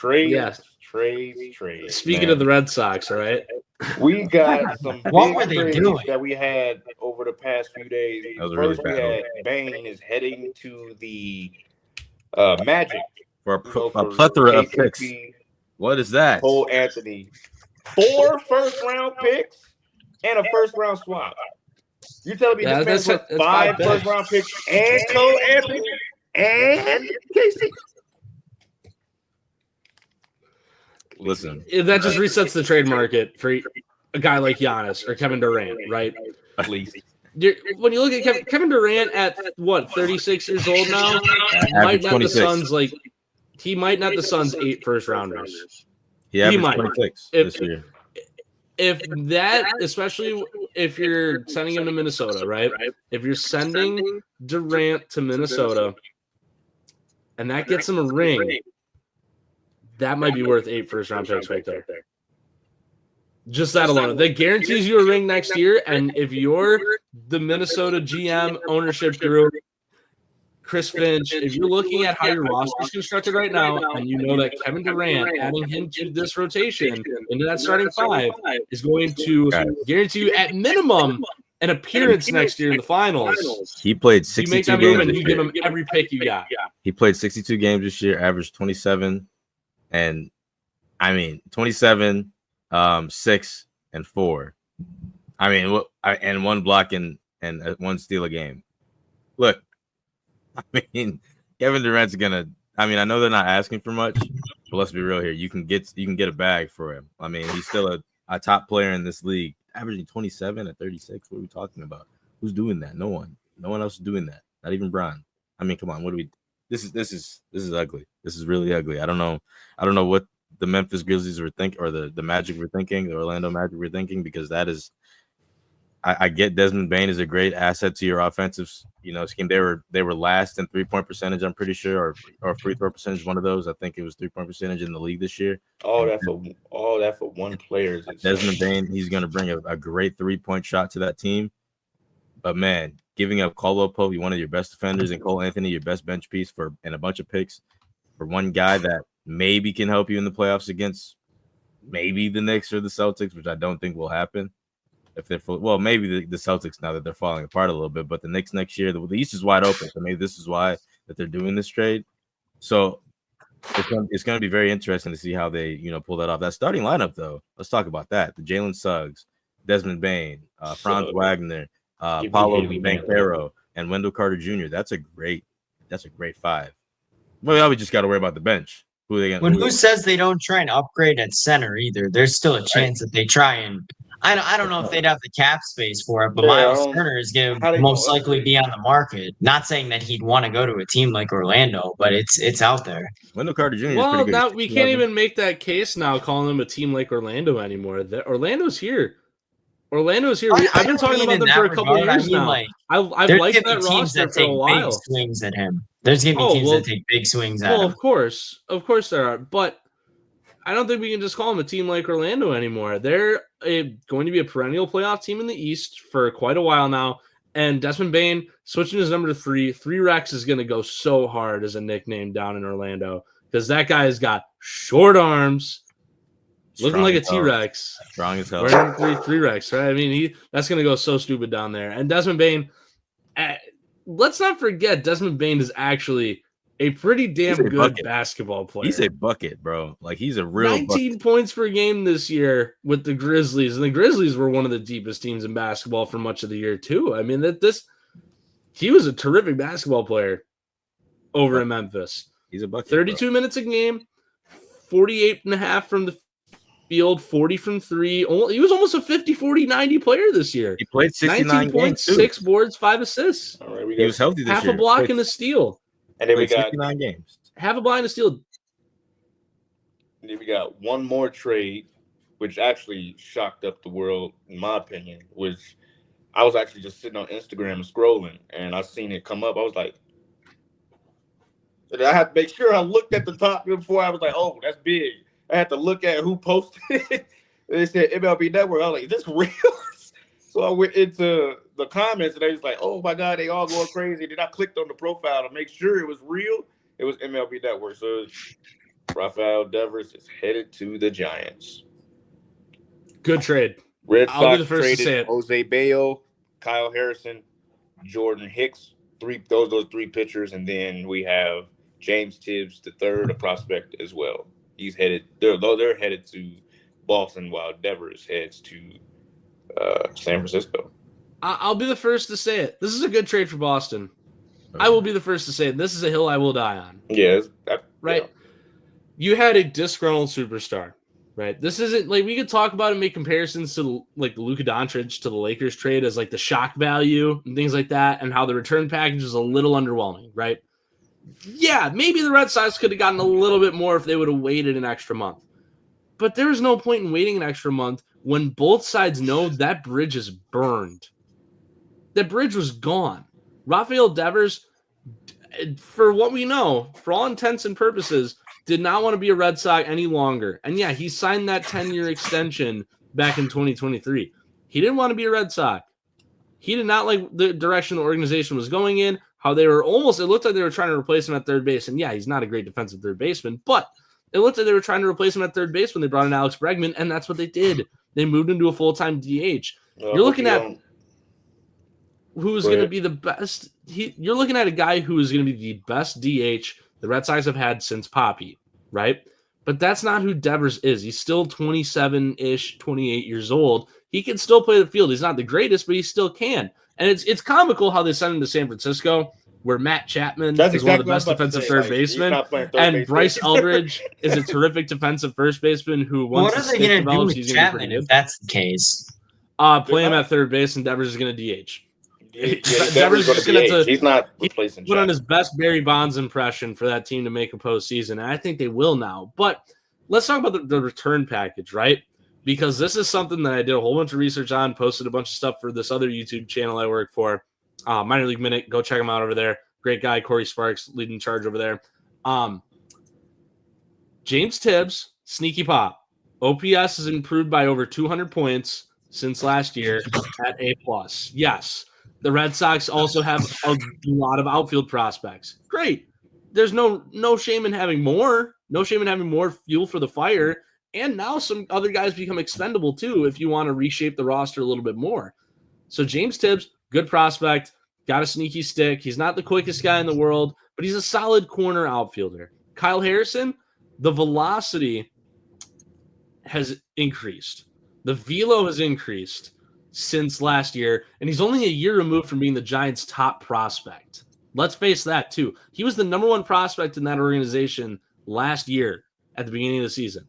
Yes. Trades. Speaking Man. of the Red Sox, all right? We got some What big were they trades doing? that we had over the past few days. That was First, really we bad. had Bane is heading to the Magic For a for plethora of picks. KCP, What is that? Cole Anthony, 4 first-round picks and a first-round swap. You telling me Yeah, this man's worth that's 5 5 picks. first-round picks and Cole Anthony and KC? Listen, That just resets the trade market for a guy like Giannis or Kevin Durant, right? Please. When you look at Kevin Durant at what 36 years old now, might not the 26. Suns he might not the Suns 8 first rounders. He averaged might. 26 this year. If that, especially if you're sending him to Minnesota, right? If you're sending Durant to Minnesota and that gets him a ring, that might be worth 8 first round picks right there. Just that alone. That guarantees you a ring next year. And if you're the Minnesota GM ownership group, Chris Finch, if you're looking at how your roster is constructed right now, and you know that Kevin Durant, adding him to this rotation into that starting 5 is going to guarantee you at minimum an appearance next year in the finals. He played You 62 make that games move and this you give year. him every pick you got. He played 62 games this year, averaged 27, and 27, 6 and 4. And 1 block and 1 steal a game. Look, Kevin Durant's gonna. I know they're not asking for much, but let's be real here. You can get a bag for him. He's still a top player in this league, averaging 27 at 36. What are we talking about? Who's doing that? No one. No one else is doing that. Not even Bron. Come on. What do we? This is ugly. This is really ugly. I don't know what the Memphis Grizzlies were thinking, or the Magic were thinking, the Orlando Magic were thinking, because that is. I get Desmond Bane is a great asset to your offensive, scheme. They were last in 3-point percentage, I'm pretty sure, or free throw percentage. One of those, I think it was 3-point percentage in the league this year. All that for one player. Desmond Bane, he's going to bring a great 3-point shot to that team. But man, giving up Caldwell Pope, one of your best defenders, and Cole Anthony, your best bench piece, and a bunch of picks for one guy that maybe can help you in the playoffs against maybe the Knicks or the Celtics, which I don't think will happen. If they're maybe the Celtics, now that they're falling apart a little bit, but the Knicks next year, the East is wide open. So maybe this is why that they're doing this trade. So it's going to be very interesting to see how they, pull that off. That starting lineup, though, let's talk about that. The Jalen Suggs, Desmond Bane, Franz Wagner, Paulo Banchero, and Wendell Carter Jr. That's a great 5. Well, now we just got to worry about the bench. Who says they don't try and upgrade at center either? There's still a chance that they try and. I don't know if they'd have the cap space for it, but Miles Turner is going to most likely be on the market. Not saying that he'd want to go to a team like Orlando, but it's out there. Wendell Carter Jr. Well, is pretty good. now we can't even make that case now, calling them a team like Orlando anymore. Orlando's here. I've been talking about them for a couple of years now. I've liked that roster for a while. Big swings at him. There's going to be teams that take big swings at him. Well, of course there are, but I don't think we can just call them a team like Orlando anymore. They're going to be a perennial playoff team in the East for quite a while now. And Desmond Bane switching his number to 3. 3 Rex is going to go so hard as a nickname down in Orlando, because that guy has got short arms, looking like a T-Rex. Strong as hell. 3 Rex, right? That's going to go so stupid down there. And Desmond Bane, let's not forget, Desmond Bane is actually a pretty damn good basketball player. He's a bucket, bro. He's a real 19 points per game this year with the Grizzlies. And the Grizzlies were one of the deepest teams in basketball for much of the year, too. He was a terrific basketball player over in Memphis. He's a bucket. 32 minutes a game, 48.5 from the field, 40 from 3. He was almost a 50, 40, 90 player this year. He played 69 19 points, 6 boards, 5 assists. All right, he was healthy this year. Half a block and a steal. And then we got 69 games. Half a block and a steal. And then we got one more trade, which actually shocked up the world, in my opinion, which I was actually just sitting on Instagram and scrolling, and I seen it come up. I was like, and I had to make sure I looked at the top before I was like, oh, that's big. I had to look at who posted it. They said MLB Network. I was like, is this real? So I went into the comments, and they was like, oh, my God, they all going crazy. Then I clicked on the profile to make sure it was real. It was MLB Network. So Rafael Devers is headed to the Giants. Good trade. Red I'll be Sox the first to say traded it. Jose Bayo, Kyle Harrison, Jordan Hicks. Those three pitchers, and then we have James Tibbs III, a prospect as well. He's headed. They're headed to Boston, while Devers heads to San Francisco. I'll be the first to say it. This is a good trade for Boston. I will be the first to say it. This is a hill I will die on. Yeah, right. Yeah. You had a disgruntled superstar, right? This isn't like we could talk about and make comparisons to like the Luka Doncic to the Lakers trade as like the shock value and things like that, and how the return package is a little underwhelming, right? Yeah, maybe the Red Sox could have gotten a little bit more if they would have waited an extra month. But there is no point in waiting an extra month when both sides know that bridge is burned. That bridge was gone. Rafael Devers, for what we know, for all intents and purposes, did not want to be a Red Sox any longer. And yeah, he signed that 10-year extension back in 2023. He didn't want to be a Red Sox. He did not like the direction the organization was going in, how they were almost, it looked like they were trying to replace him at third base. And yeah, he's not a great defensive third baseman, but it looked like they were trying to replace him at third base when they brought in Alex Bregman, and that's what they did. They moved into a full-time DH. You're looking at who's going to be the best. You're looking at a guy who is going to be the best DH the Red Sox have had since Poppy, right? But that's not who Devers is. He's still 27-ish, 28 years old. He can still play the field. He's not the greatest, but he still can. And it's comical how they sent him to San Francisco, where Matt Chapman is one of the best defensive third basemen, and Bryce Eldridge is a terrific defensive first baseman who once what are they going to do with Chapman if that's the case? Play him at third base, and Devers is going to DH. Devers is going to he's not replacing. Put on his best Barry Bonds impression for that team to make a postseason, and I think they will now. But let's talk about the return package, right? Because this is something that I did a whole bunch of research on, posted a bunch of stuff for this other YouTube channel I work for, Minor League Minute. Go check him out over there. Great guy, Corey Sparks, leading charge over there. James Tibbs, sneaky pop. OPS has improved by over 200 points since last year at A+. Yes. The Red Sox also have a lot of outfield prospects. Great. There's no shame in having more. No shame in having more fuel for the fire. And now some other guys become expendable too if you want to reshape the roster a little bit more. So James Tibbs, good prospect, got a sneaky stick. He's not the quickest guy in the world, but he's a solid corner outfielder. Kyle Harrison, the velocity has increased. The velo has increased since last year, and he's only a year removed from being the Giants' top prospect. Let's face that, too. He was the number one prospect in that organization last year at the beginning of the season.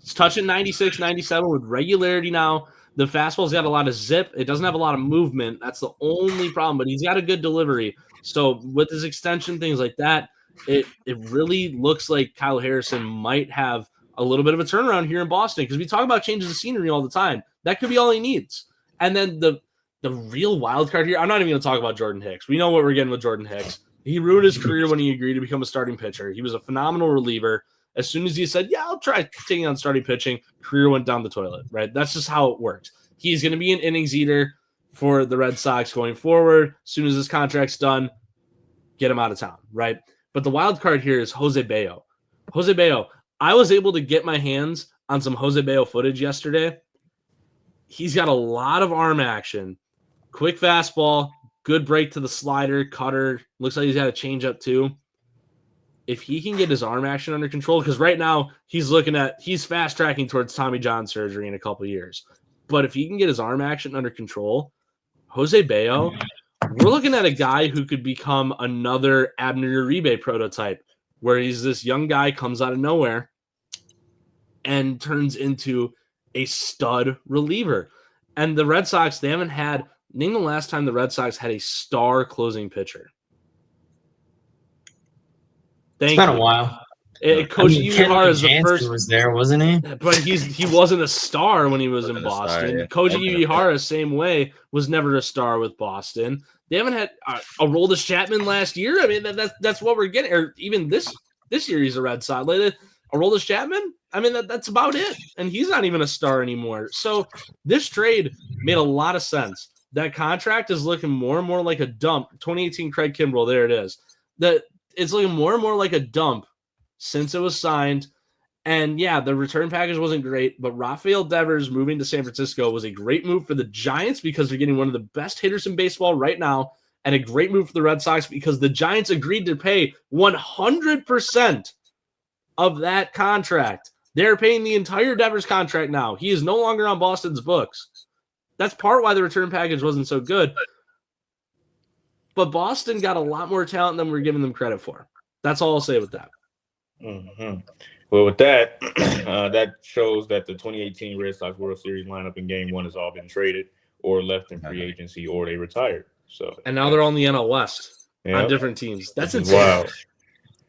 He's touching 96, 97 with regularity now. The fastball's got a lot of zip. It doesn't have a lot of movement. That's the only problem, but he's got a good delivery. So with his extension, things like that, it really looks like Kyle Harrison might have a little bit of a turnaround here in Boston, because we talk about changes of scenery all the time. That could be all he needs. And then the real wild card here, I'm not even going to talk about Jordan Hicks. We know what we're getting with Jordan Hicks. He ruined his career when he agreed to become a starting pitcher. He was a phenomenal reliever. As soon as he said, yeah, I'll try taking on starting pitching, career went down the toilet, right? That's just how it works. He's going to be an innings eater for the Red Sox going forward. As soon as his contract's done, get him out of town, right? But the wild card here is Jose Bayo. Jose Bayo, I was able to get my hands on some Jose Bayo footage yesterday. He's got a lot of arm action, quick fastball, good break to the slider, cutter. Looks like he's got a changeup too. If he can get his arm action under control, because right now he's fast tracking towards Tommy John surgery in a couple of years. But if he can get his arm action under control, Jose Bayo, we're looking at a guy who could become another Abner Uribe prototype, where he's this young guy, comes out of nowhere and turns into a stud reliever. And the Red Sox, they haven't had, name the last time the Red Sox had a star closing pitcher. It's been a while. Coach Uehara is the first. Was there, wasn't he? But he wasn't a star when he was in Boston. Yeah. Koji Uehara, same way, was never a star with Boston. They haven't had a Aroldis Chapman last year. I mean, that's what we're getting. Or even this year, he's a Red Sox. Aroldis Chapman, I mean, that's about it. And he's not even a star anymore. So this trade made a lot of sense. That contract is looking more and more like a dump. 2018 Craig Kimbrell, there it is. It's looking more and more like a dump since it was signed. And yeah, the return package wasn't great, but Rafael Devers moving to San Francisco was a great move for the Giants because they're getting one of the best hitters in baseball right now, and a great move for the Red Sox because the Giants agreed to pay 100% of that contract. They're paying the entire Devers contract now. He is no longer on Boston's books. That's part why the return package wasn't so good. But Boston got a lot more talent than we're giving them credit for. That's all I'll say with that. Mm-hmm. Well, with that, that shows that the 2018 Red Sox World Series lineup in Game 1 has all been traded or left in free agency or they retired. So, and now they're on the NL West on different teams. That's insane. Wow.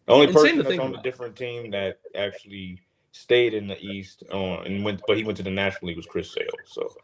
The only insane person that's on a different team that actually stayed in the East but he went to the National League was Chris Sale. So